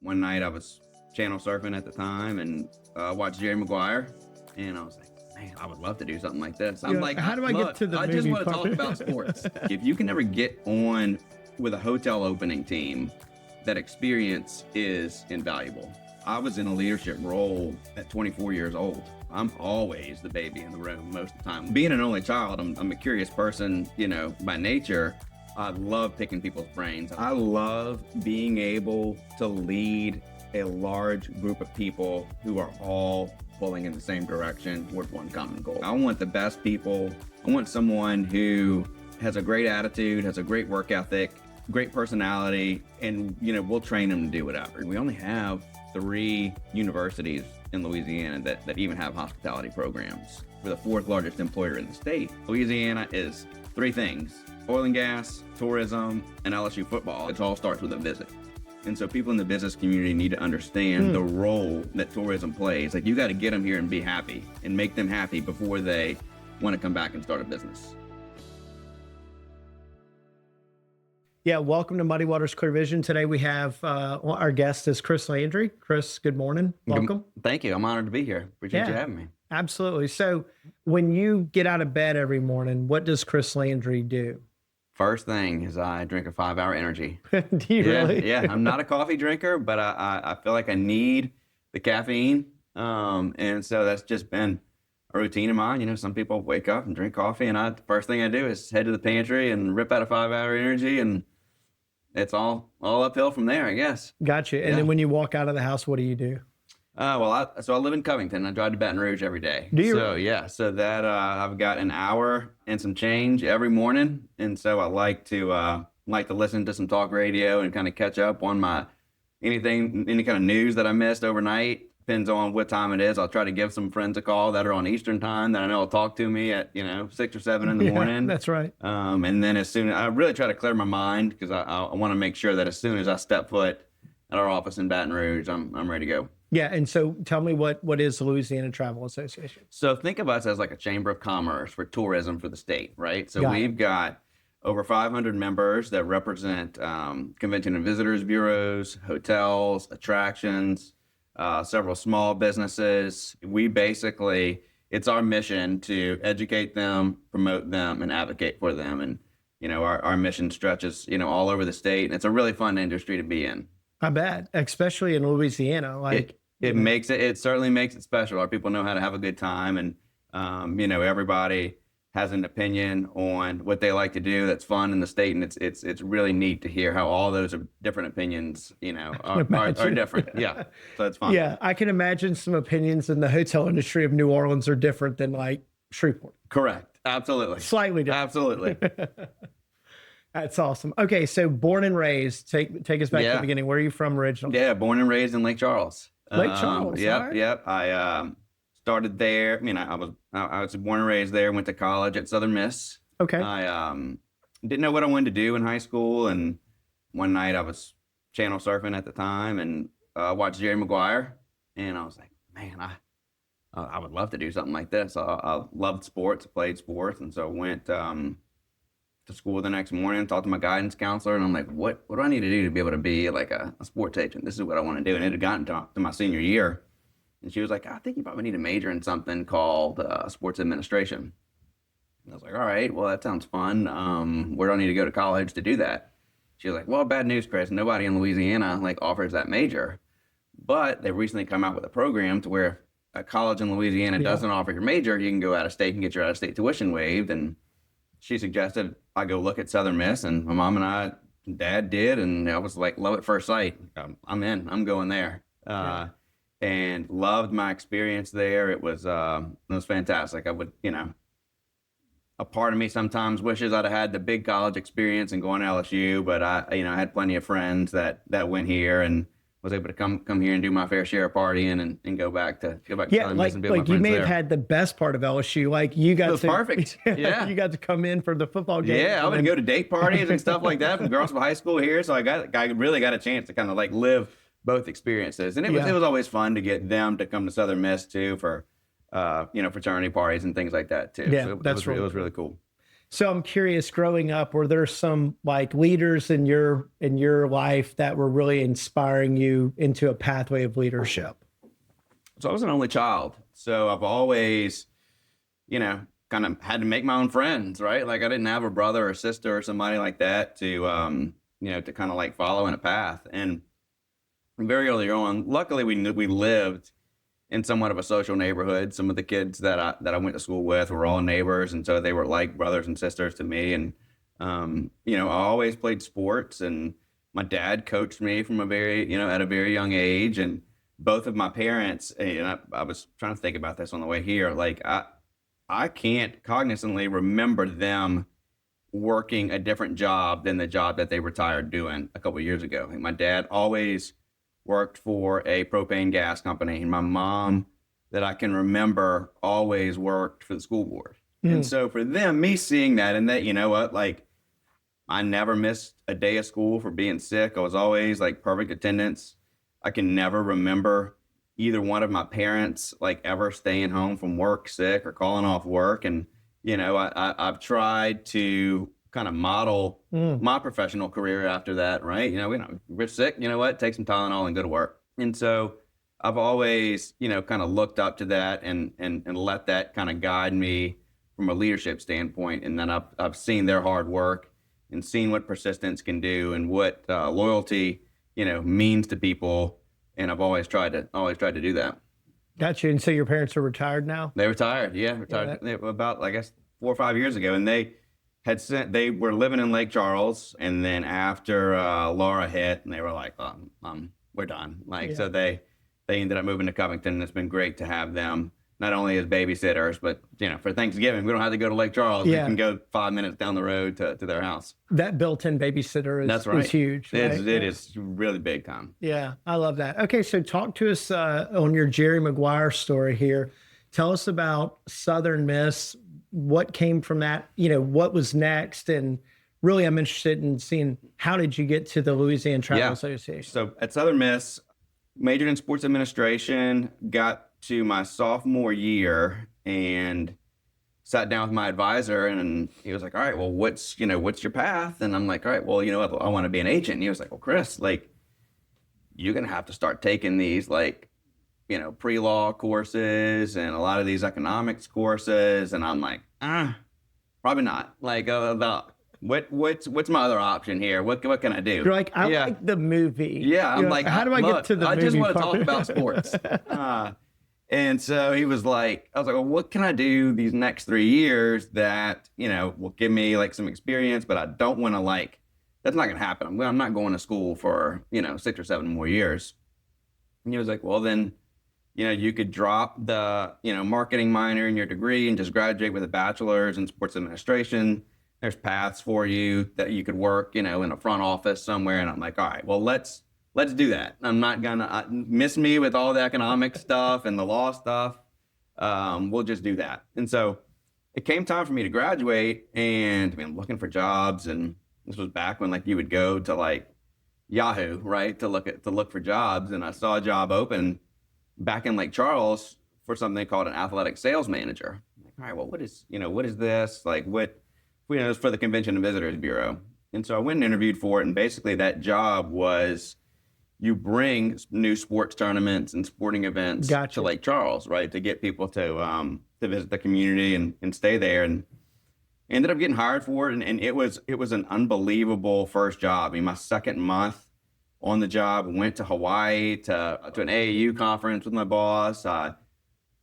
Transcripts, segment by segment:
One night I was channel surfing at the time and watched Jerry Maguire, and I was like, man, I would love to do something like this. I'm like, how do I get to the I movie just want to part? talk about sports. If you can ever get on with a hotel opening team, that experience is invaluable. I was in a leadership role at 24 years old. I'm always the baby in the room most of the time. Being an only child, I'm a curious person, by nature. I love picking people's brains. I love being able to lead a large group of people who are all pulling in the same direction with one common goal. I want the best people. I want someone who has a great attitude, has a great work ethic, great personality, and we'll train them to do whatever. We only have 3 universities in Louisiana that even have hospitality programs. We're the 4th largest employer in the state. Louisiana is 3 things: oil and gas, tourism, and LSU football. It all starts with a visit. And so people in the business community need to understand the role that tourism plays. Like, you got to get them here and be happy and make them happy before they want to come back and start a business. Yeah, welcome to Muddy Waters Clear Vision. Today we have our guest is Chris Landry. Chris, good morning. Welcome. Thank you. I'm honored to be here. Appreciate you having me. Absolutely. So when you get out of bed every morning, what does Chris Landry do? First thing is I drink a 5-hour energy. Do you really? Yeah. I'm not a coffee drinker, but I feel like I need the caffeine. And so that's just been a routine of mine. Some people wake up and drink coffee, and the first thing I do is head to the pantry and rip out a 5-hour energy, and it's all uphill from there, I guess. Gotcha. And then when you walk out of the house, what do you do? So I live in Covington. I drive to Baton Rouge every day. Do you? So that I've got an hour and some change every morning, and so I like to listen to some talk radio and kind of catch up on any kind of news that I missed overnight. Depends on what time it is. I'll try to give some friends a call that are on Eastern time that I know will talk to me at 6 or 7 in the morning. That's right. And then I really try to clear my mind, because I want to make sure that as soon as I step foot at our office in Baton Rouge, I'm ready to go. Yeah, and so tell me what is the Louisiana Travel Association? So think of us as like a chamber of commerce for tourism for the state, right? So we've got over 500 members that represent convention and visitors bureaus, hotels, attractions, several small businesses. It's our mission to educate them, promote them, and advocate for them. And, our mission stretches, all over the state. And it's a really fun industry to be in. I bet, especially in Louisiana. It certainly makes it special. Our people know how to have a good time, and everybody has an opinion on what they like to do that's fun in the state, and it's really neat to hear how all those different opinions are different. Yeah, so it's fun. Yeah, I can imagine some opinions in the hotel industry of New Orleans are different than like Shreveport. Correct. Absolutely. Slightly different. Absolutely. That's awesome. Okay, so born and raised. Take us back to the beginning. Where are you from originally? Yeah, born and raised in Lake Charles. Lake Charles. Yep. I started there. I was born and raised there. Went to college at Southern Miss. Okay. I didn't know what I wanted to do in high school, and one night I was channel surfing at the time and watched Jerry Maguire, and I was like, man, I would love to do something like this. I loved sports, played sports, and so I went to school the next morning, talked to my guidance counselor, and I'm like, what do I need to do to be able to be like a sports agent? This is what I want to do. And it had gotten to my senior year, and she was like, I think you probably need to major in something called sports administration. And I was like, all right, well, that sounds fun. Where do I need to go to college to do that? She was like, well, bad news, Chris. Nobody in Louisiana offers that major, but they recently come out with a program to where a college in Louisiana doesn't offer your major. You can go out of state and get your out of state tuition waived. And she suggested I go look at Southern Miss, and my mom and Dad did, and I was like, love at first sight. I'm in. I'm going there. And loved my experience there. It was fantastic. I would, a part of me sometimes wishes I'd have had the big college experience and going to LSU, but I had plenty of friends that went here and was able to come here and do my fair share of partying and go back to Southern Miss and be with my friends you may there. have had the best part of LSU. Like you got to perfect. Yeah, you got to come in for the football game. Yeah, I would go to date parties and stuff like that from girls from high school here. So I really got a chance to kind of live both experiences, and it was always fun to get them to come to Southern Miss too for fraternity parties and things like that too. Yeah, so it was really cool. So I'm curious, growing up, were there some like leaders in your life that were really inspiring you into a pathway of leadership? So I was an only child. So I've always, kind of had to make my own friends, right? Like I didn't have a brother or sister or somebody like that to kind of like follow in a path. And very early on, luckily we lived in somewhat of a social neighborhood. Some of the kids that I went to school with were all neighbors, and so they were like brothers and sisters to me. And I always played sports, and my dad coached me from at a very young age. And both of my parents, and I was trying to think about this on the way here. Like I can't cognizantly remember them working a different job than the job that they retired doing a couple of years ago. Like my dad always worked for a propane gas company, and my mom, that I can remember, always worked for the school board. And so for them, me seeing that, and that, like I never missed a day of school for being sick. I was always like perfect attendance. I can never remember either one of my parents like ever staying home from work sick or calling off work. And, I've tried to kind of model my professional career after that, right? We're sick, take some Tylenol and go to work. And so I've always, kind of looked up to that and let that kind of guide me from a leadership standpoint. And then I've seen their hard work and seen what persistence can do and what loyalty, means to people. And I've always tried to do that. Gotcha. And so your parents are retired now? They retired. Yeah. About, I guess, 4 or 5 years ago. And they were living in Lake Charles, and then after Laura hit, and they were like, we're done. So they ended up moving to Covington, and it's been great to have them not only as babysitters, but for Thanksgiving, we don't have to go to Lake Charles. Yeah. We can go 5 minutes down the road to their house. That built-in babysitter is huge. Right? It is really big time. Yeah, I love that. Okay, so talk to us on your Jerry Maguire story here. Tell us about Southern Miss. What came from that? What was next? And really, I'm interested in seeing, how did you get to the Louisiana Travel Association? So at Southern Miss, majored in sports administration, got to my sophomore year and sat down with my advisor, and he was like, all right, well, what's your path? And I'm like, all right, well, I want to be an agent. And he was like, well, Chris, like, you're going to have to start taking these, like, pre-law courses and a lot of these economics courses. And I'm like, probably not. Like, what's my other option here? What can I do? You're like, I like the movie. Yeah. I'm like, how do I get to the movie? I just want to talk about sports. And so he was like, I was like, well, what can I do these next 3 years that, will give me like some experience, but I don't want to that's not going to happen. I'm not going to school for, 6 or 7 more years. And he was like, well, then, you could drop the, marketing minor in your degree and just graduate with a bachelor's in sports administration. There's paths for you that you could work, in a front office somewhere. And I'm like, all right, well, let's do that. I'm not gonna miss me with all the economic stuff and the law stuff. We'll just do that. And so it came time for me to graduate, and I'm looking for jobs. And this was back when you would go to Yahoo, right, to look for jobs. And I saw a job open back in Lake Charles for something called an athletic sales manager. Like, all right, well, what is this? It's for the Convention and Visitors Bureau. And so I went and interviewed for it. And basically that job was, you bring new sports tournaments and sporting events to Lake Charles, right, to get people to visit the community and stay there. And ended up getting hired for it. And it was an unbelievable first job. My second month on the job, went to Hawaii to an AAU conference with my boss.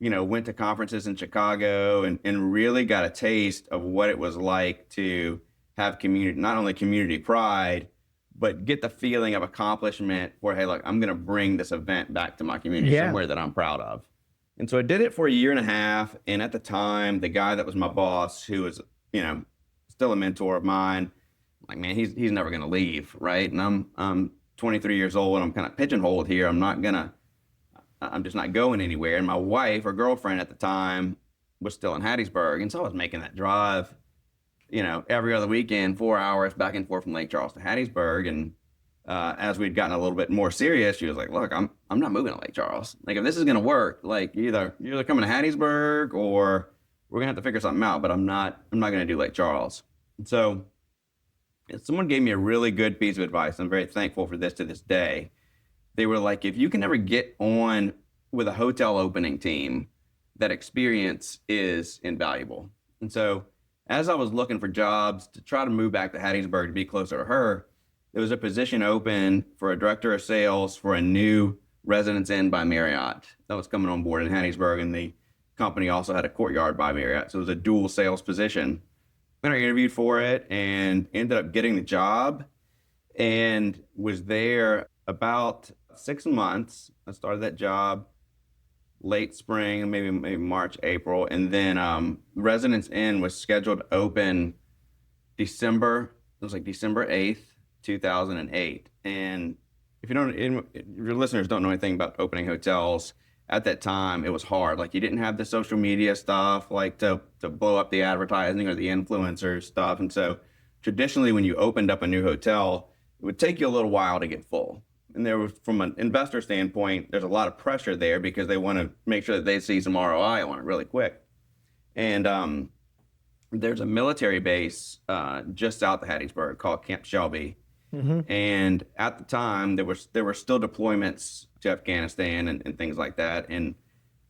Went to conferences in Chicago and really got a taste of what it was like to have community, not only community pride, but get the feeling of accomplishment where, hey, look, I'm going to bring this event back to my community, somewhere that I'm proud of. And so I did it for a year and a half. And at the time, the guy that was my boss, who was, still a mentor of mine, like, man, he's never going to leave. Right. And I'm 23 years old and I'm kind of pigeonholed here. I'm just not going anywhere. And my wife or girlfriend at the time was still in Hattiesburg. And so I was making that drive, every other weekend, 4 hours back and forth from Lake Charles to Hattiesburg. And as we'd gotten a little bit more serious, she was like, look, I'm not moving to Lake Charles. Like, if this is going to work, like, you're either coming to Hattiesburg or we're gonna have to figure something out, but I'm not gonna do like Charles. And so someone gave me a really good piece of advice. I'm very thankful for this to this day. They were like, if you can ever get on with a hotel opening team, that experience is invaluable. And so as I was looking for jobs to try to move back to Hattiesburg to be closer to her, there was a position open for a director of sales for a new Residence Inn by Marriott that was coming on board in Hattiesburg, and the company also had a Courtyard by Marriott, so it was a dual sales position. Then I interviewed for it and ended up getting the job, and was there about 6 months. I started that job late spring, maybe March, April, and then Residence Inn was scheduled to open December. It was like December 8th, 2008. And if your listeners don't know anything about opening hotels, at that time it was hard. Like, you didn't have the social media stuff, like to blow up the advertising or the influencer stuff. And so traditionally, when you opened up a new hotel, it would take you a little while to get full. And there was, from an investor standpoint, there's a lot of pressure there because they want to make sure that they see some ROI on it really quick. And there's a military base just south of Hattiesburg called Camp Shelby. Mm-hmm. And at the time, there were still deployments to Afghanistan and things like that. And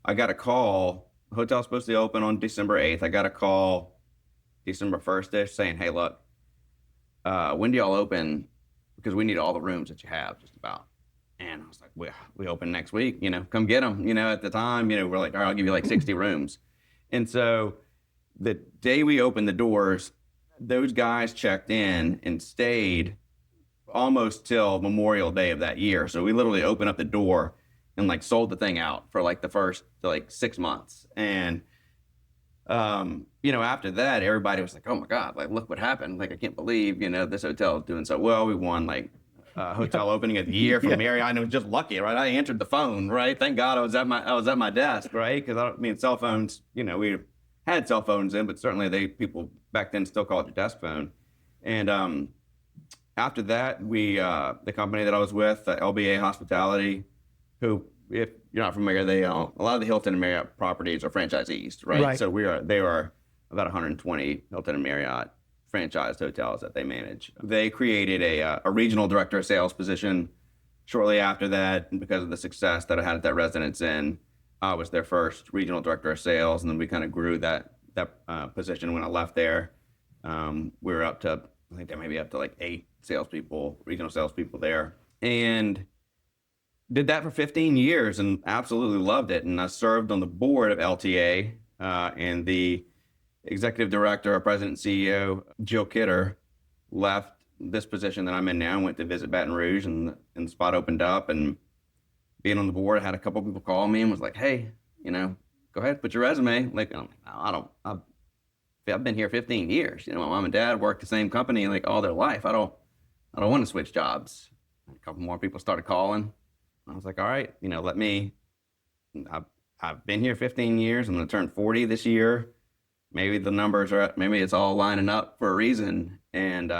I got a call. The hotel's supposed to open on December 8th. I got a call December 1st-ish saying, hey, look, when do y'all open? Because we need all the rooms that you have, just about. And I was like, we open next week, come get them. At the time, we're like, all right, I'll give you like 60 rooms. And so the day we opened the doors, those guys checked in and stayed almost till Memorial Day of that year. So we literally opened up the door and like sold the thing out for like the first like 6 months. And after that, everybody was like, oh my God, like, look what happened. Like, I can't believe, this hotel is doing so well. We won like hotel opening of the year from Marriott. And it was just lucky, right? I answered the phone, right? Thank God I was at my desk, right? Because cell phones, we had cell phones then, but certainly people back then still called it your desk phone. And after that, the company that I was with, LBA Hospitality, who, if you're not familiar, they a lot of the Hilton and Marriott properties are franchisees, right? So they are about 120 Hilton and Marriott franchised hotels that they manage. They created a regional director of sales position shortly after that, and because of the success that I had at that Residence Inn, I was their first regional director of sales, and then we kind of grew that position when I left there. We were up to, I think, maybe up to like 8 regional salespeople there, and did that for 15 years and absolutely loved it. And I served on the board of LTA, and the executive director, our president and CEO, Jill Kidder, left this position that I'm in now and went to visit Baton Rouge, and the spot opened up. And being on the board, I had a couple of people call me and was like, hey, go ahead, put your resume. Like, I've been here 15 years. My mom and dad worked the same company like all their life. I don't want to switch jobs. A couple more people started calling. I was like, all right, I've been here 15 years. I'm going to turn 40 this year. Maybe the numbers maybe it's all lining up for a reason. And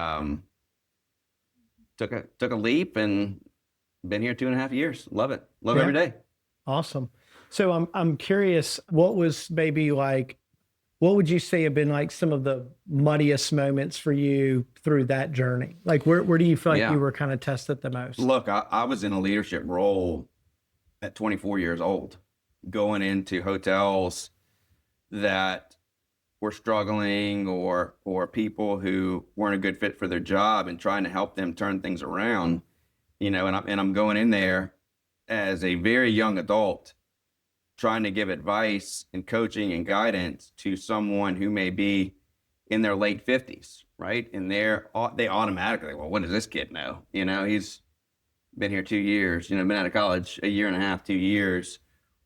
took a leap and been here 2.5 years. Love it. Love every day. Awesome. So I'm curious, what was maybe like, what would you say have been like some of the muddiest moments for you through that journey? Like, where do you feel like you were kind of tested the most? Look, I was in a leadership role at 24 years old, going into hotels that were struggling or people who weren't a good fit for their job, and trying to help them turn things around, and I'm going in there as a very young adult, trying to give advice and coaching and guidance to someone who may be in their late 50s, right? And they automatically, well, what does this kid know? He's been here 2 years, been out of college 1.5 years, 2 years.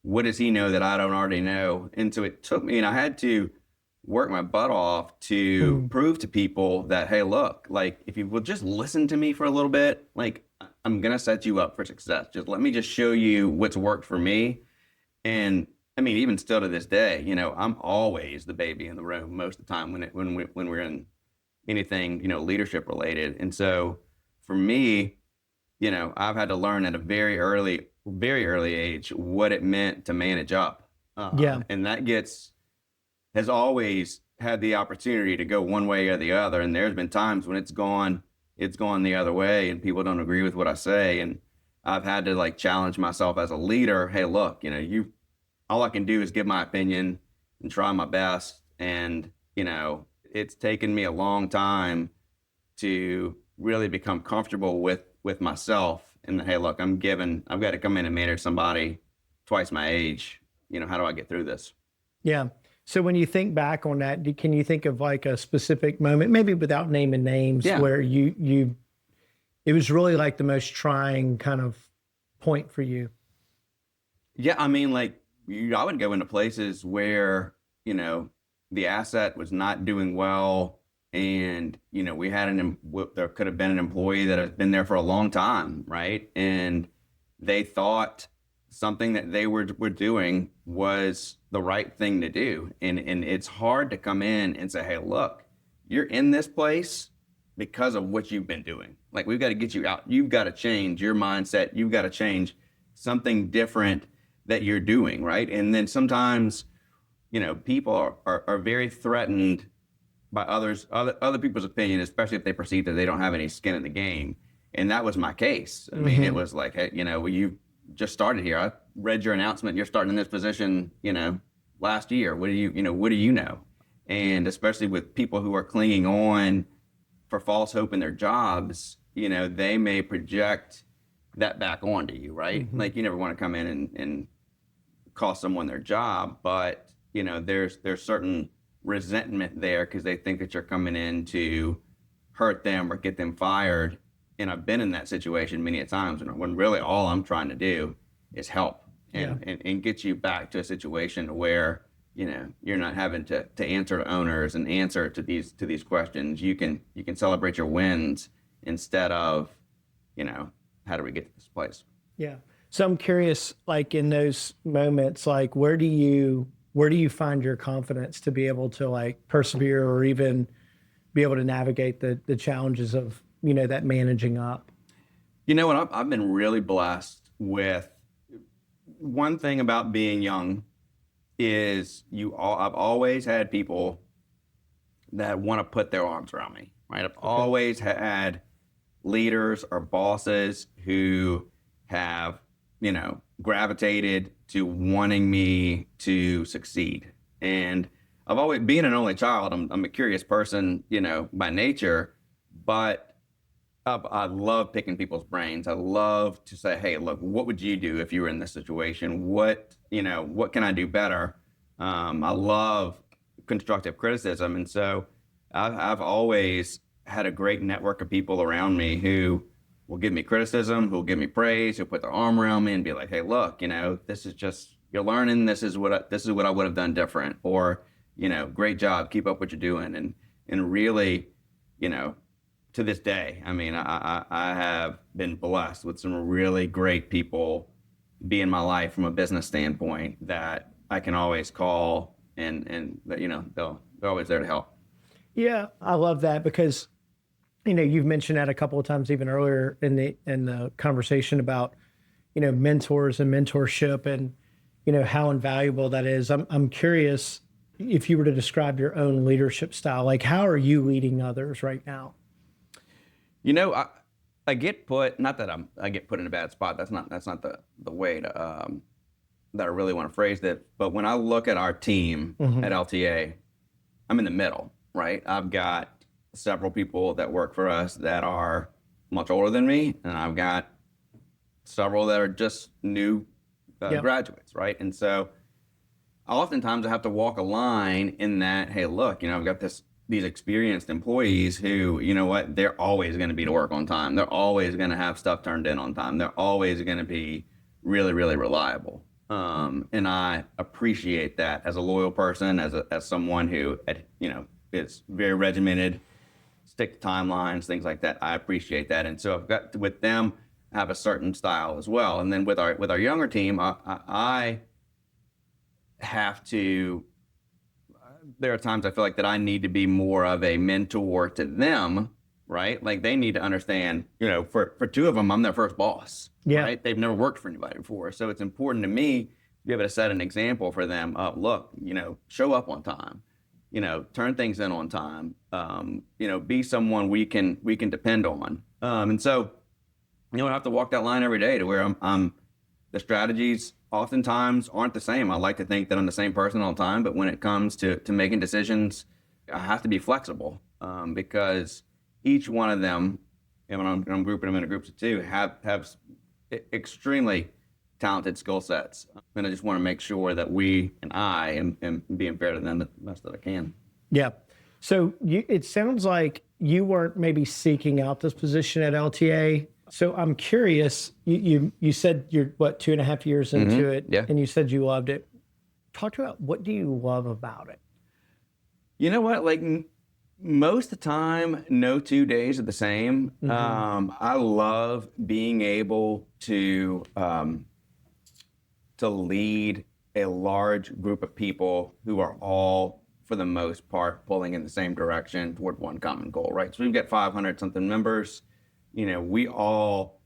What does he know that I don't already know? And so it took me, and I had to work my butt off to prove to people that, hey, look, like, if you will just listen to me for a little bit, like, I'm going to set you up for success. Just let me just show you what's worked for me. And even still to this day, I'm always the baby in the room most of the time when we're in anything, leadership related. And so for me, I've had to learn at a very early age what it meant to manage up. And that gets has always had the opportunity to go one way or the other. And there's been times when it's gone the other way and people don't agree with what I say. And I've had to like challenge myself as a leader. Hey, look, all I can do is give my opinion and try my best. And, it's taken me a long time to really become comfortable with myself. And hey, look, I've got to come in and manage somebody twice my age. How do I get through this? Yeah. So when you think back on that, can you think of like a specific moment, maybe without naming names, where it was really like the most trying kind of point for you? Yeah. I mean, like I would go into places where, the asset was not doing well. And, we had there could have been an employee that has been there for a long time. Right. And they thought something that they were doing was the right thing to do. And it's hard to come in and say, hey, look, you're in this place because of what you've been doing. Like, we've got to get you out. You've got to change your mindset. You've got to change something different that you're doing. Right. And then sometimes, people are very threatened by other people's opinion, especially if they perceive that they don't have any skin in the game. And that was my case. I mean, it was like, hey, you just started here. I read your announcement. You're starting in this position, last year. What do you know? And especially with people who are clinging on for false hope in their jobs, they may project that back onto you, right? Like, you never want to come in and cost someone their job, but there's certain resentment there because they think that you're coming in to hurt them or get them fired. And I've been in that situation many a times when really all I'm trying to do is help and get you back to a situation where, you're not having to answer to owners and answer to these questions. You can celebrate your wins instead of, how do we get to this place? Yeah. So I'm curious, like in those moments, like where do you find your confidence to be able to like persevere or even be able to navigate the challenges of, that managing up? What I've been really blessed with. One thing about being young is I've always had people that want to put their arms around me, right? I've always had leaders or bosses who have, gravitated to wanting me to succeed. And I've always being an only child. I'm a curious person, by nature, but I love picking people's brains. I love to say, hey, look, what would you do if you were in this situation? What can I do better? I love constructive criticism. And so I've always had a great network of people around me who will give me criticism, who'll give me praise, who'll put their arm around me and be like, hey, look, this is just, you're learning. This is what I would have done different, or, great job, keep up what you're doing. And really, to this day, I mean, I have been blessed with some really great people be in my life from a business standpoint that I can always call and they're always there to help. Yeah, I love that because, you've mentioned that a couple of times even earlier in the conversation about, mentors and mentorship and, how invaluable that is. I'm curious if you were to describe your own leadership style, like how are you leading others right now? I get put, not that I get put in a bad spot. That's not the way to, that I really want to phrase that. But when I look at our team at LTA, I'm in the middle, right? I've got several people that work for us that are much older than me, and I've got several that are just new graduates, right? And so oftentimes I have to walk a line in that, hey, look, I've got these experienced employees who, they're always going to be to work on time. They're always going to have stuff turned in on time. They're always going to be really, really reliable. And I appreciate that as a loyal person, as someone who, is very regimented, stick to timelines, things like that. I appreciate that. And so I've got with them have a certain style as well. And then with our younger team, I have to, there are times I feel like that I need to be more of a mentor to them, right? Like they need to understand, for two of them, I'm their first boss, right? They've never worked for anybody before. So it's important to me to be able to set an example for them of, look, show up on time, turn things in on time, be someone we can depend on. And so, I have to walk that line every day to where the strategies oftentimes aren't the same. I like to think that I'm the same person all the time, but when it comes to making decisions, I have to be flexible, because each one of them, and when I'm grouping them into groups of two, have extremely talented skill sets. And I just want to make sure that I am being fair to them the best that I can. Yeah. So it sounds like you weren't maybe seeking out this position at LTA. So I'm curious, you said you're 2.5 years into it, yeah. And you said you loved it. Talk to me about, what do you love about it? You know what? Like, most of the time, no 2 days are the same. I love being able to lead a large group of people who are all, for the most part, pulling in the same direction toward one common goal, right? So we've got 500 something members. We all,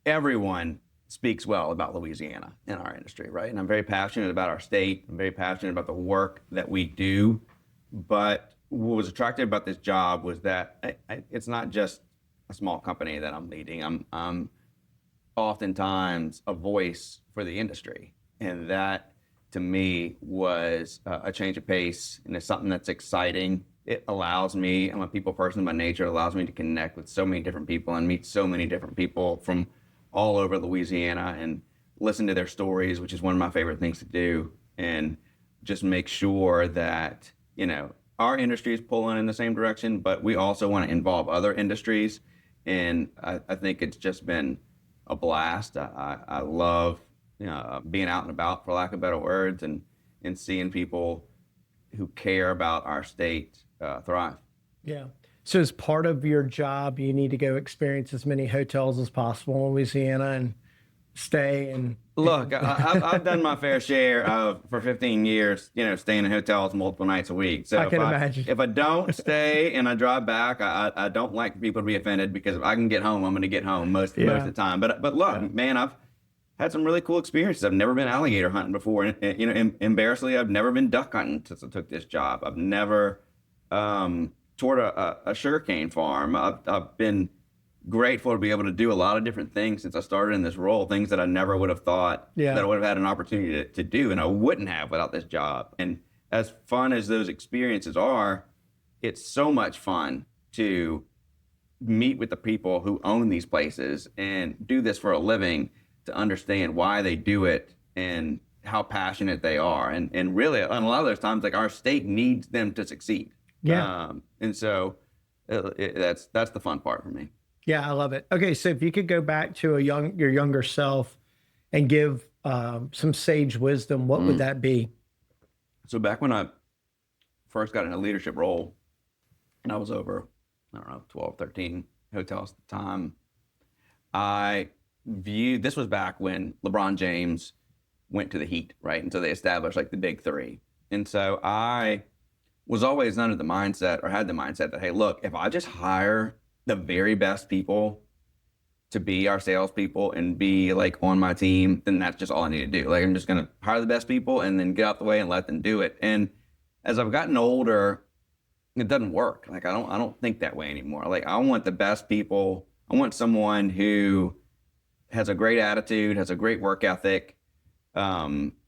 everyone speaks well about Louisiana in our industry, right? And I'm very passionate about our state. I'm very passionate about the work that we do. But what was attractive about this job was that it's not just a small company that I'm leading. I'm oftentimes a voice for the industry. And that, to me, was a change of pace, and it's something that's exciting. It allows me, I'm a people person by nature, it allows me to connect with so many different people and meet so many different people from all over Louisiana and listen to their stories, which is one of my favorite things to do, and just make sure that, our industry is pulling in the same direction, but we also want to involve other industries. And I think it's just been a blast. I love being out and about, for lack of better words, and seeing people who care about our state thrive. Yeah. So as part of your job, you need to go experience as many hotels as possible in Louisiana and stay and... Look, I've done my fair share of, for 15 years, staying in hotels multiple nights a week. So I can imagine. If I don't stay and I drive back, I don't like people to be offended, because if I can get home, I'm going to get home most of the time. But look, man, I've had some really cool experiences. I've never been alligator hunting before. And, embarrassingly, I've never been duck hunting since I took this job. I've never toured a sugarcane farm. I've been grateful to be able to do a lot of different things since I started in this role, things that I never would have thought that I would have had an opportunity to do, and I wouldn't have without this job. And as fun as those experiences are, it's so much fun to meet with the people who own these places and do this for a living, to understand why they do it and how passionate they are. And really, on a lot of those times, like, our state needs them to succeed. Yeah. And so that's the fun part for me. Yeah, I love it. Okay, so if you could go back to your younger self and give some sage wisdom, what would that be? So back when I first got in a leadership role, and I was over, 12, 13 hotels at the time, this was back when LeBron James went to the Heat, right? And so they established like the big three. And so I was always under the mindset, or had the mindset that, hey, look, if I just hire the very best people to be our salespeople and be like on my team, then that's just all I need to do. Like, I'm just going to hire the best people and then get out the way and let them do it. And as I've gotten older, it doesn't work. Like, I don't think that way anymore. Like, I want the best people. I want someone who has a great attitude, has a great work ethic,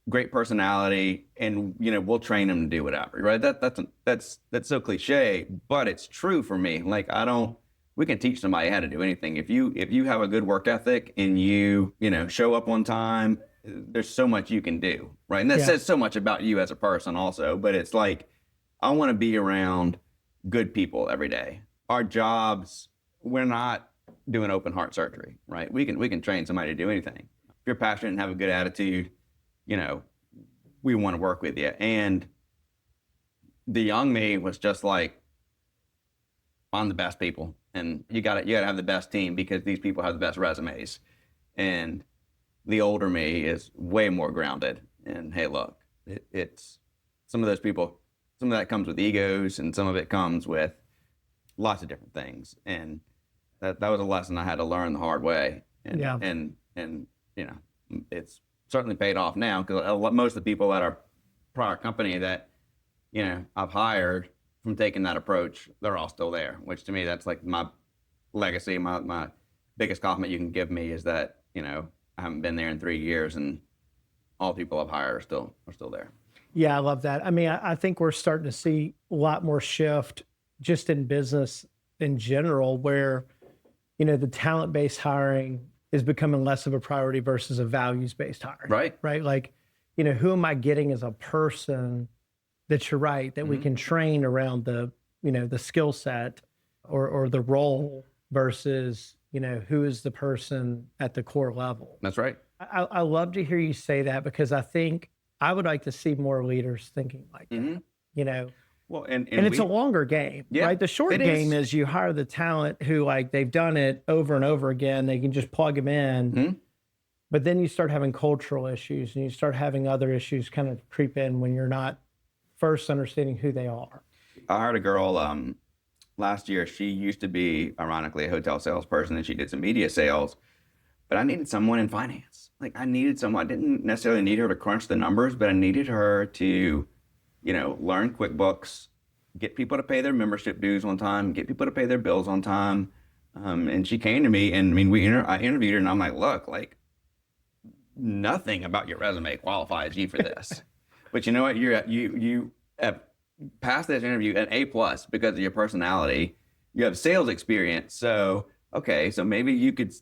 great personality, and we'll train them to do whatever. Right? That's so cliche, but it's true for me. Like, we can teach somebody how to do anything. If you have a good work ethic and you show up on time, there's so much you can do, right? And that says so much about you as a person also. But it's like, I want to be around good people every day. Our jobs, we're not doing open heart surgery, right? We can train somebody to do anything. If you're passionate and have a good attitude, we want to work with you. And the young me was just like, find the best people, and you got to have the best team, because these people have the best resumes. And the older me is way more grounded. And hey, look, it's some of those people. Some of that comes with egos, and some of it comes with lots of different things. And that was a lesson I had to learn the hard way. And it's certainly paid off now, because most of the people at our prior company that, I've hired from taking that approach, they're all still there, which to me, that's like my legacy. My biggest compliment you can give me is that, I haven't been there in 3 years and all the people I've hired are still there. Yeah, I love that. I mean, I think we're starting to see a lot more shift just in business in general, where, the talent-based hiring is becoming less of a priority versus a values-based hiring. Right. Right. Like, who am I getting as a person that you're right, that we can train around the, the skill set or the role versus, who is the person at the core level. That's right. I love to hear you say that, because I think I would like to see more leaders thinking like that, Well, and it's a longer game, right? The short game is you hire the talent who, like, they've done it over and over again. They can just plug them in. But then you start having cultural issues and you start having other issues kind of creep in when you're not first understanding who they are. I hired a girl last year. She used to be, ironically, a hotel salesperson, and she did some media sales. But I needed someone in finance. Like, I needed someone. I didn't necessarily need her to crunch the numbers, but I needed her to, learn QuickBooks, get people to pay their membership dues on time, get people to pay their bills on time. And she came to me, and I mean, I interviewed her, and I'm like, look, like, nothing about your resume qualifies you for this. But you know what? You have passed this interview an A+ because of your personality. You have sales experience, so. Okay, so maybe you could,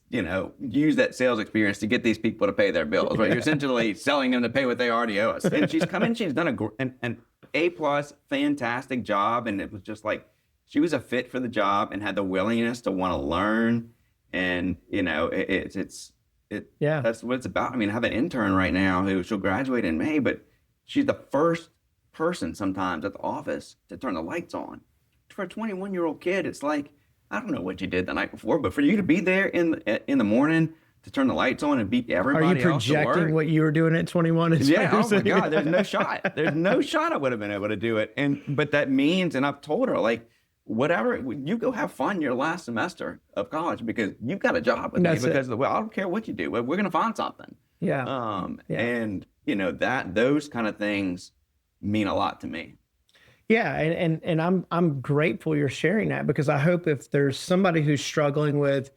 use that sales experience to get these people to pay their bills, right? You're essentially selling them to pay what they already owe us. And she's come in, she's done an A+, fantastic job. And it was just like, she was a fit for the job and had the willingness to want to learn. And, that's what it's about. I mean, I have an intern right now she'll graduate in May, but she's the first person sometimes at the office to turn the lights on. For a 21-year-old kid, it's like, I don't know what you did the night before, but for you to be there in the morning to turn the lights on and beat everybody else to work. Are you projecting what you wyou were doing at 21? Yeah, oh my God, there's no shot. There's no shot I would have been able to do it. But that means, and I've told her, like, whatever, you go have fun your last semester of college, because you've got a job with me, because I don't care what you do. We're going to find something. Yeah. And, those kind of things mean a lot to me. Yeah, and I'm grateful you're sharing that, because I hope if there's somebody who's struggling with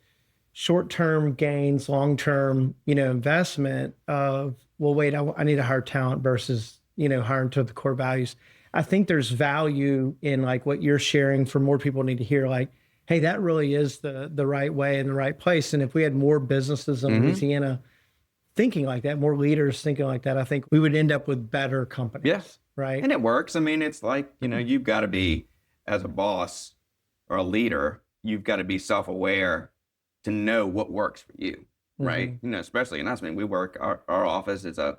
short-term gains, long-term, investment of, well, wait, I need to hire talent versus, hiring to the core values. I think there's value in, like, what you're sharing for more people need to hear, like, hey, that really is the right way and the right place. And if we had more businesses in Louisiana thinking like that, more leaders thinking like that, I think we would end up with better companies. Yes. Right. And it works. I mean, it's like, you've got to be, as a boss or a leader, you've got to be self-aware to know what works for you. Right. Especially in us. I mean, our office is a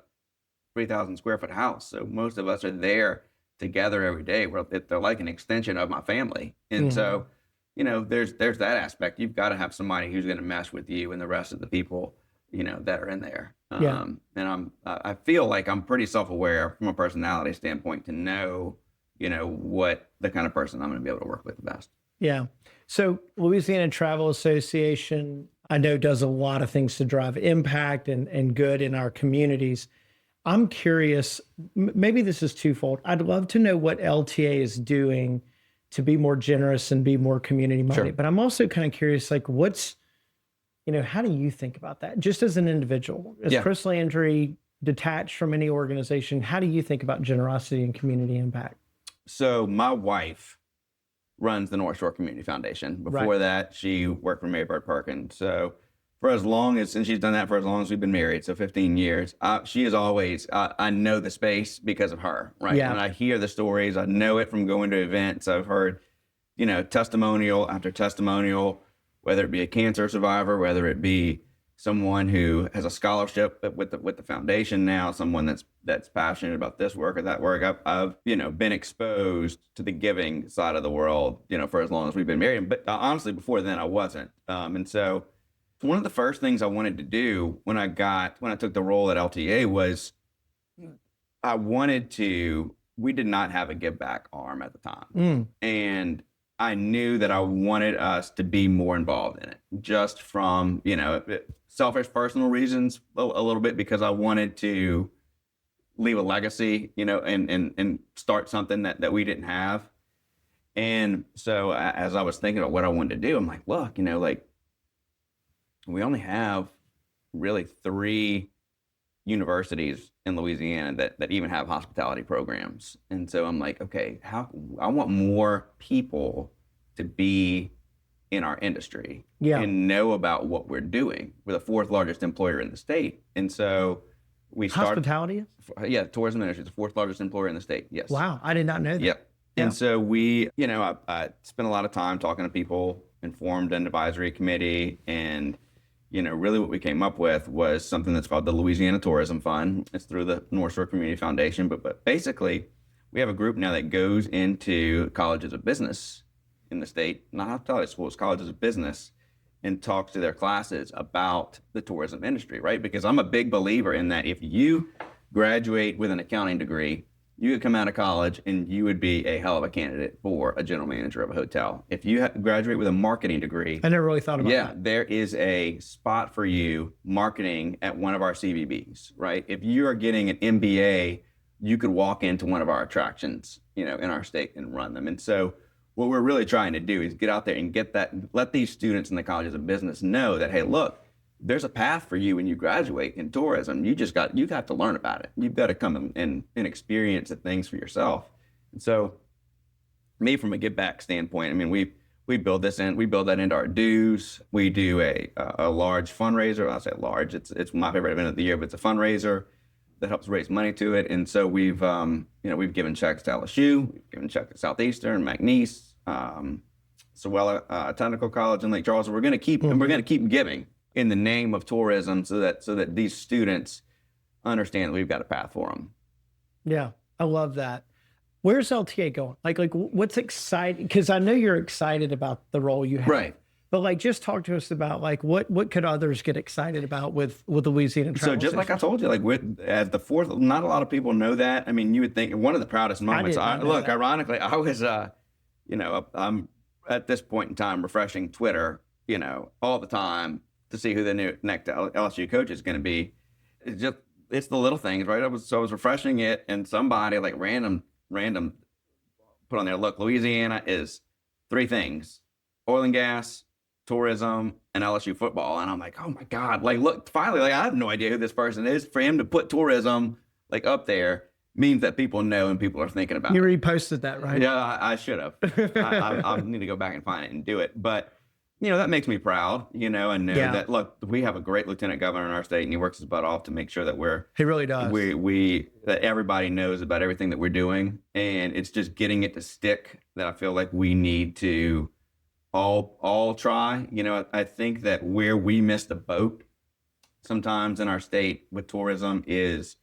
3,000 square foot house. So most of us are there together every day. They're like an extension of my family. And so, there's that aspect. You've got to have somebody who's going to mesh with you and the rest of the people, that are in there. And I feel like I'm pretty self-aware from a personality standpoint to know, what the kind of person I'm going to be able to work with the best. Yeah. So Louisiana Travel Association, I know, does a lot of things to drive impact and good in our communities. I'm curious, maybe this is twofold. I'd love to know what LTA is doing to be more generous and be more community-minded. Sure. But I'm also kind of curious, like, how do you think about that? Just as an individual, as Chris Landry, detached from any organization, how do you think about generosity and community impact? So my wife runs the North Shore Community Foundation. Before that, she worked for Mary Bird Perkins. So since she's done that for as long as we've been married, so 15 years, she is always, I know the space because of her, right? Yeah. And I hear the stories. I know it from going to events. I've heard, testimonial after testimonial, whether it be a cancer survivor, whether it be someone who has a scholarship with the foundation now, someone that's passionate about this work or that work. I've been exposed to the giving side of the world, for as long as we've been married. But honestly, before then, I wasn't. And so one of the first things I wanted to do when I took the role at LTA was we did not have a give back arm at the time. And I knew that I wanted us to be more involved in it, just from, selfish personal reasons a little bit, because I wanted to leave a legacy, and start something that we didn't have. And so as I was thinking about what I wanted to do, I'm like, look, like we only have really 3 universities in Louisiana that even have hospitality programs. And so I'm like, okay, I want more people to be in our industry and know about what we're doing. We're the 4th largest employer in the state. And so we started. Hospitality? Yeah, tourism industry is the 4th largest employer in the state. Yes. Wow, I did not know that. Yep. And so we, I spent a lot of time talking to people and formed an advisory committee. And, really what we came up with was something that's called the Louisiana Tourism Fund. It's through the North Shore Community Foundation. But basically, we have a group now that goes into colleges of business in the state, not hospitality schools, colleges of business, and talks to their classes about the tourism industry, right? Because I'm a big believer in that if you graduate with an accounting degree, you could come out of college and you would be a hell of a candidate for a general manager of a hotel. If you graduate with a marketing degree, I never really thought about that. Yeah, there is a spot for you marketing at one of our CVBs, right? If you are getting an MBA, you could walk into one of our attractions, in our state and run them. And so what we're really trying to do is get out there and let these students in the colleges of business know that, hey, look, there's a path for you when you graduate in tourism. You have to learn about it. You've got to come and experience the things for yourself. And so, me, from a give back standpoint, I mean, we build that into our dues. We do a large fundraiser. I'll say large. It's my favorite event of the year, but it's a fundraiser that helps raise money to it. And so we've given checks to LSU, we've given checks to Southeastern, McNeese, Sewella Technical College in Lake Charles. And we're going to keep giving in the name of tourism, so that these students understand that we've got a path for them. Yeah, I love that. Where's LTA going? Like what's exciting? Because I know you're excited about the role you have. Right. But just talk to us about what could others get excited about with Louisiana Travel? So just like I told you, as the 4th, not a lot of people know that. I mean, you would think one of the proudest moments. Ironically, I was, I'm at this point in time refreshing Twitter, all the time, to see who the new next LSU coach is going to be. It's the little things, right? I was refreshing it, and somebody random put on there, look, Louisiana is 3 things: oil and gas, tourism, and LSU football. And I'm like, oh my God, look, finally, I have no idea who this person is. For him to put tourism up there means that people know and people are thinking about it. You reposted that, right? Yeah, I should have. I need to go back and find it and do it. But that makes me proud, and know that, look, we have a great lieutenant governor in our state, and he works his butt off to make sure that he really does. That everybody knows about everything that we're doing. And it's just getting it to stick that I feel like we need to all try. I think that where we miss the boat sometimes in our state with tourism is,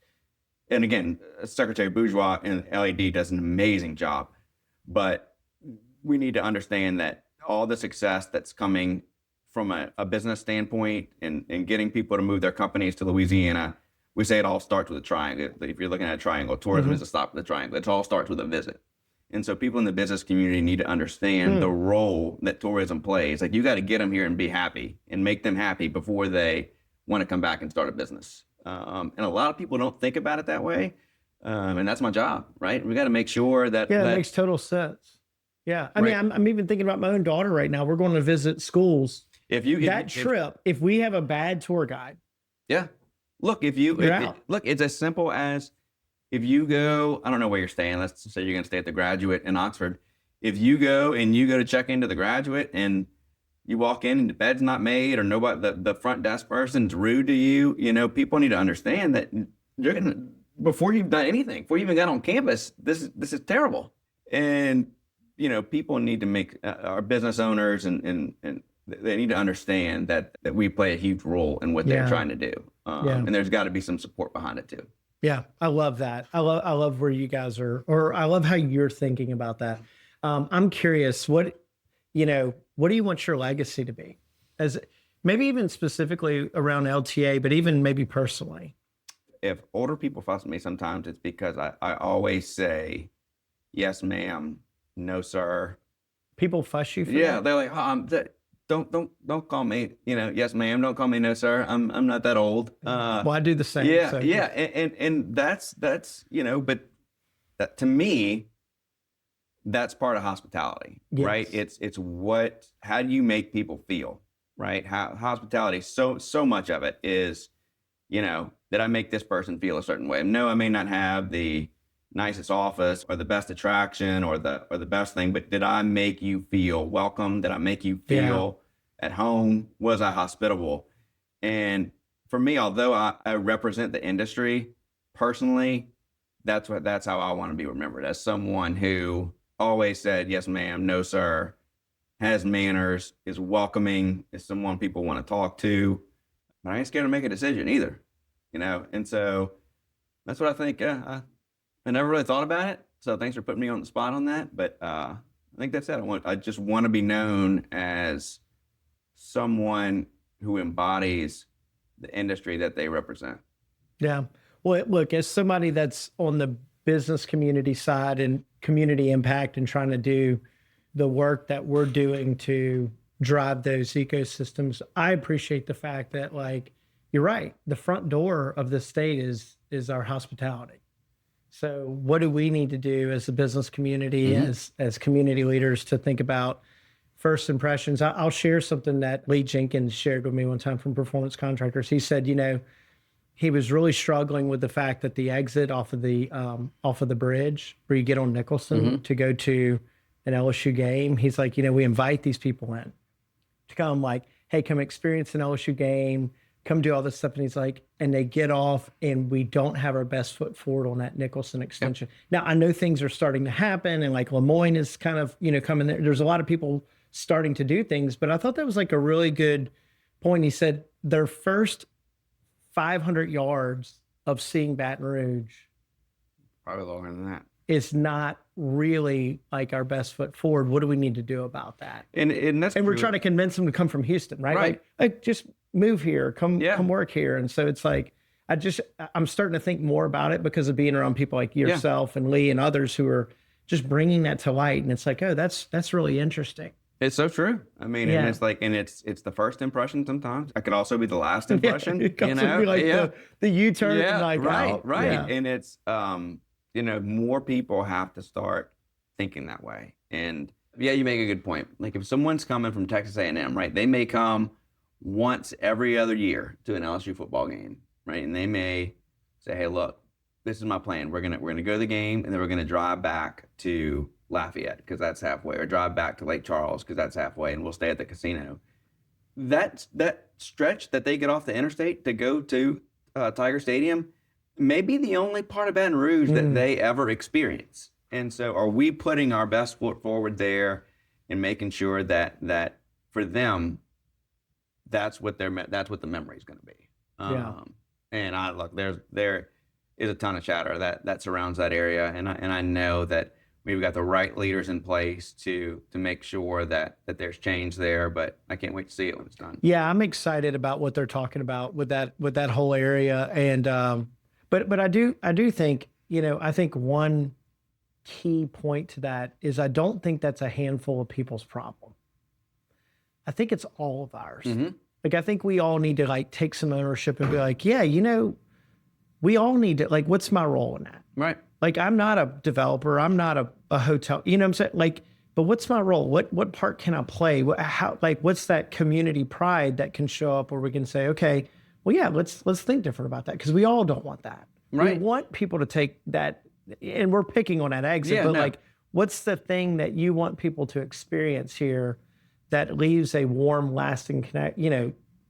and again, Secretary Bourgeois and LED does an amazing job, but we need to understand that all the success that's coming from a business standpoint and getting people to move their companies to Louisiana, we say it all starts with a triangle. If you're looking at a triangle, tourism is the stop of the triangle. It all starts with a visit. And so people in the business community need to understand the role that tourism plays. You got to get them here and be happy and make them happy before they want to come back and start a business. And a lot of people don't think about it that way. And that's my job, right? We got to make sure that. Yeah, it makes total sense. Yeah. I mean, I'm even thinking about my own daughter right now. We're going to visit schools. If we have a bad tour guide. Yeah. Look, it's as simple as, if you go, I don't know where you're staying. Let's say you're going to stay at the Graduate in Oxford. If you go to check into the Graduate and you walk in and the bed's not made, or nobody, the front desk person's rude to you, people need to understand that before you've done anything, before you even got on campus, this is terrible. And, people need to make our business owners and they need to understand that we play a huge role in what they're trying to do. And there's got to be some support behind it too. Yeah, I love that. I love where you guys are, or I love how you're thinking about that. I'm curious, what do you want your legacy to be? As maybe even specifically around LTA, but even maybe personally. If older people fuss at me sometimes, it's because I always say, yes, ma'am, no, sir. People fuss you for that? that? They're like, don't call me, yes, ma'am. Don't call me no, sir. I'm not that old. Well, I do the same. Yeah, so. yeah, and that's but that, to me, that's part of hospitality, Yes. right? It's how do you make people feel, right? How hospitality, so much of it is, that I make this person feel a certain way. No, I may not have the nicest office or the best attraction or the best thing, but did I make you feel welcome? Did I make you feel at home? Was I hospitable? And for me, although I represent the industry personally, that's how I want to be remembered, as someone who always said, yes, ma'am, no, sir, has manners, is welcoming, is someone people want to talk to, but I ain't scared to make a decision either, And so that's what I think. I never really thought about it, so thanks for putting me on the spot on that. But I think that's it. I just want to be known as someone who embodies the industry that they represent. Yeah. Well, look, as somebody that's on the business community side and community impact and trying to do the work that we're doing to drive those ecosystems, I appreciate the fact that, like, you're right. The front door of the state is our hospitality. So what do we need to do as a business community, as community leaders, to think about first impressions? I'll share something that Lee Jenkins shared with me one time from Performance Contractors. He said, he was really struggling with the fact that the exit off of the bridge where you get on Nicholson to go to an LSU game, he's like, we invite these people in to come, like, hey, come experience an LSU game, come do all this stuff. And he's like, and they get off and we don't have our best foot forward on that Nicholson extension. Yep. Now, I know things are starting to happen, and like Lemoyne is kind of, coming there. There's a lot of people starting to do things, but I thought that was like a really good point. He said their first 500 yards of seeing Baton Rouge, probably longer than that, is not really like our best foot forward. What do we need to do about that? And we're trying to convince them to come from Houston, right? Like just move here, come work here. And so it's like, I'm starting to think more about it because of being around people like yourself and Lee and others who are just bringing that to light. And it's like, oh, that's really interesting. It's so true. I mean, and it's like, and it's the first impression sometimes. It could also be the last impression. It could also be like the U-turn. Yeah, and like, right. Yeah. And it's, more people have to start thinking that way. And you make a good point. Like if someone's coming from Texas A&M, right, they may come once every other year to an LSU football game, right? And they may say, hey, look, this is my plan. We're gonna go to the game, and then we're gonna drive back to Lafayette because that's halfway, or drive back to Lake Charles because that's halfway, and we'll stay at the casino. That stretch that they get off the interstate to go to Tiger Stadium may be the only part of Baton Rouge that they ever experience. And so are we putting our best foot forward there and making sure that for them, that's what the memory is going to be. And look, there is a ton of chatter that surrounds that area. And I know that we've got the right leaders in place to make sure that there's change there, but I can't wait to see it when it's done. Yeah, I'm excited about what they're talking about with that whole area. And but I do think, I think one key point to that is I don't think that's a handful of people's problem. I think it's all of ours. Like, I think we all need to like take some ownership and be like, we all need to, like, what's my role in that? Right. Like, I'm not a developer. I'm not a hotel, you know what I'm saying? Like, but what's my role? What part can I play? What's that community pride that can show up where we can say, okay, well, yeah, let's think different about that. Cause we all don't want that. Right. We want people to take that, and we're picking on that exit, like, what's the thing that you want people to experience here that leaves a warm, lasting connect,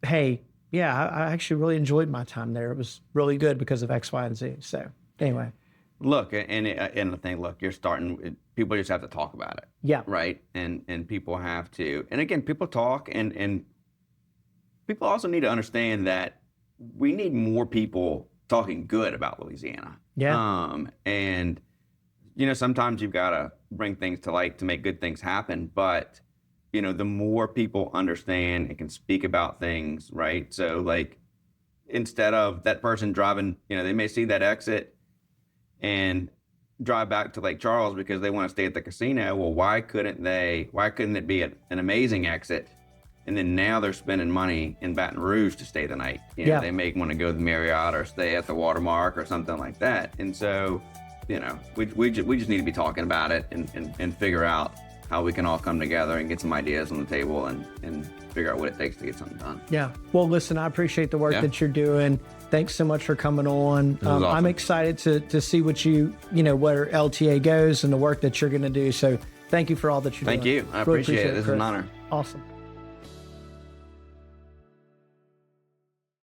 hey, yeah, I actually really enjoyed my time there. It was really good because of X, Y, and Z. So anyway. Look, and the thing, look, people just have to talk about it. Yeah. Right. And people have to, and again, people talk and people also need to understand that we need more people talking good about Louisiana. Yeah. And, sometimes you've got to bring things to light to make good things happen, but the more people understand and can speak about things, right? So like, instead of that person driving, they may see that exit and drive back to Lake Charles because they want to stay at the casino. Well, why couldn't it be an amazing exit And then now they're spending money in Baton Rouge to stay the night. You know, Yeah. they may want to go to the Marriott or stay at the Watermark or something like that. And so, you know, we just need to be talking about it and figure out how we can all come together and get some ideas on the table and figure out what it takes to get something done. Yeah. Well, listen, I appreciate the work Yeah. that you're doing. Thanks so much for coming on. was awesome. I'm excited to see what where LTA goes and the work that you're going to do. So thank you for all that you're Thank doing. you. I Really appreciate it. This is Chris. an honor. Awesome.